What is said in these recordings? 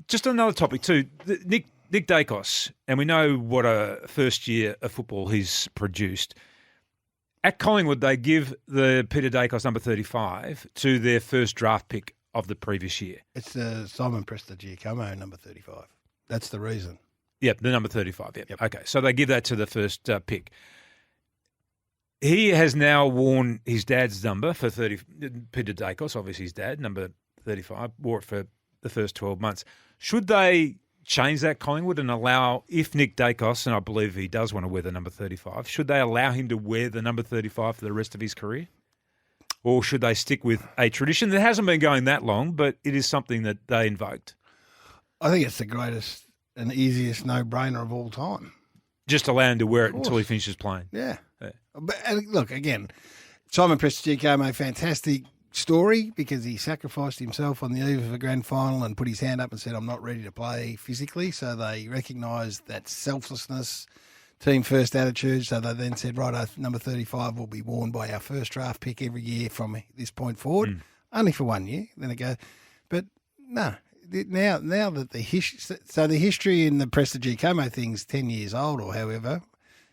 Just another topic too. Nick Daicos, and we know what a first year of football he's produced. At Collingwood, they give the Peter Daicos number 35 to their first draft pick of the previous year. It's Simon Prestigiacomo, number 35. That's the reason. Yep, the number 35. Yep. Okay, so they give that to the first pick. He has now worn his dad's number for 30. Peter Daicos, obviously his dad, number 35, wore it for the first 12 months. Should they change that, Collingwood, and allow, if Nick Daicos, and I believe he does want to wear the number 35, should they allow him to wear the number 35 for the rest of his career? Or should they stick with a tradition that hasn't been going that long, but it is something that they invoked? I think it's the greatest and easiest no-brainer of all time. Just allow him to wear it until he finishes playing. Yeah. But look, again, Simon Prestigiacomo, fantastic story because he sacrificed himself on the eve of a grand final and put his hand up and said, I'm not ready to play physically. So they recognised that selflessness, team first attitude. So they then said, right, number 35 will be worn by our first draft pick every year from this point forward, only for 1 year. Then it goes, but no, now that the history in the Prestigiacomo thing's 10 years old or however,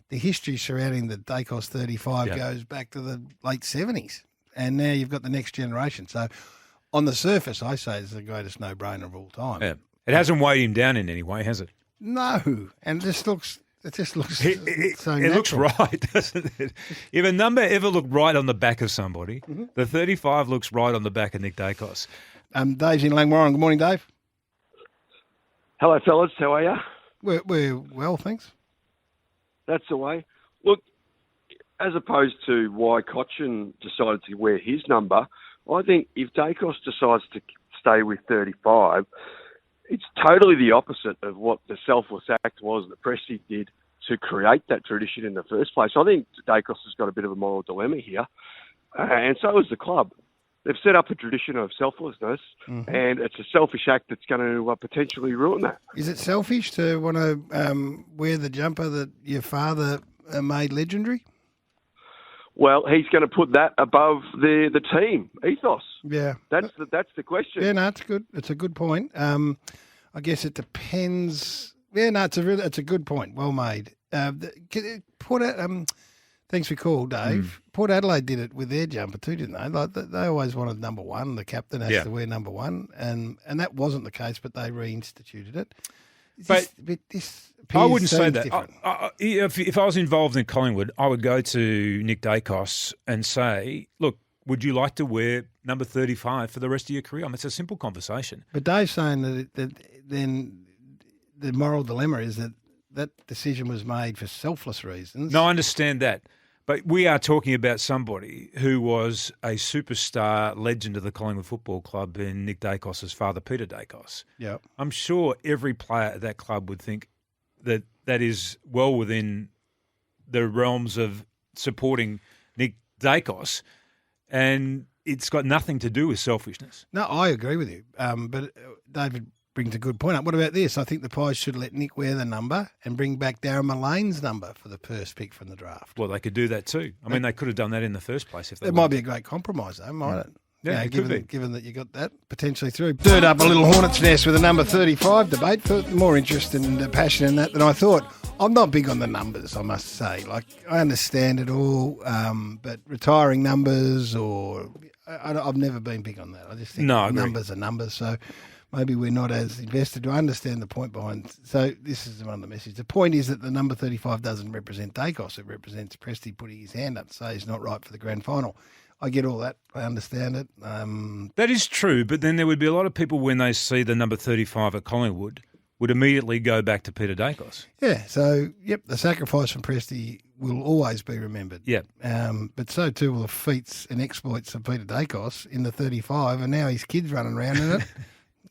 the history surrounding the Daicos 35 goes back to the late 70s. And now you've got the next generation. So on the surface, I say it's the greatest no-brainer of all time. Yeah. It hasn't weighed him down in any way, has it? No. And it just looks so natural. It looks right, doesn't it? If a number ever looked right on the back of somebody, the 35 looks right on the back of Nick Daicos. Dave's in Langwarrin. Good morning, Dave. Hello, fellas. How are you? We're well, thanks. That's the way. Look, as opposed to why Cochin decided to wear his number, I think if Daicos decides to stay with 35, it's totally the opposite of what the selfless act was that Presti did to create that tradition in the first place. I think Daicos has got a bit of a moral dilemma here, and so has the club. They've set up a tradition of selflessness, and it's a selfish act that's going to potentially ruin that. Is it selfish to want to wear the jumper that your father made legendary? Well, he's going to put that above the team ethos. Yeah, that's the question. Yeah, no, it's good. It's a good point. I guess it depends. Yeah, no, it's a good point. Well made. Thanks for your call, Dave. Port Adelaide did it with their jumper too, didn't they? Like they always wanted number one. The captain has to wear number one, and that wasn't the case, but they reinstituted it. I wouldn't say that. If I was involved in Collingwood, I would go to Nick Daicos and say, look, would you like to wear number 35 for the rest of your career? I mean, it's a simple conversation. But Dave's saying that then the moral dilemma is that decision was made for selfless reasons. No, I understand that. But we are talking about somebody who was a superstar legend of the Collingwood Football Club in Nick Daicos' father, Peter Daicos. Yeah, I'm sure every player at that club would think that is well within the realms of supporting Nick Daicos, and it's got nothing to do with selfishness. No, I agree with you. But David brings a good point up. What about this? I think the Pies should let Nick wear the number and bring back Darren Mullane's number for the first pick from the draft. Well, they could do that too. I mean, they could have done that in the first place if they might be a great compromise, though, mightn't it? Yeah, it could be. Given that you got that potentially through. Stirred up a little hornet's nest with the number 35 debate. For more interest and passion in that than I thought. I'm not big on the numbers, I must say. Like, I understand it all, but retiring numbers I've never been big on that. I just think numbers are numbers, so maybe we're not as invested. I understand the point behind. So this is one of the messages. The point is that the number 35 doesn't represent Daicos. It represents Presti putting his hand up to say he's not right for the grand final. I get all that. I understand it. That is true, but then there would be a lot of people when they see the number 35 at Collingwood would immediately go back to Peter Daicos. Yeah, so, the sacrifice from Presti will always be remembered. Yeah. But so too will the feats and exploits of Peter Daicos in the 35, and now his kid's running around in it.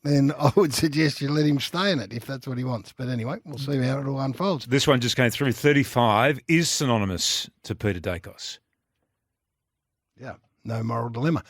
Then I would suggest you let him stay in it if that's what he wants. But anyway, we'll see how it all unfolds. This one just came through. 35 is synonymous to Peter Daicos. Yeah, no moral dilemma.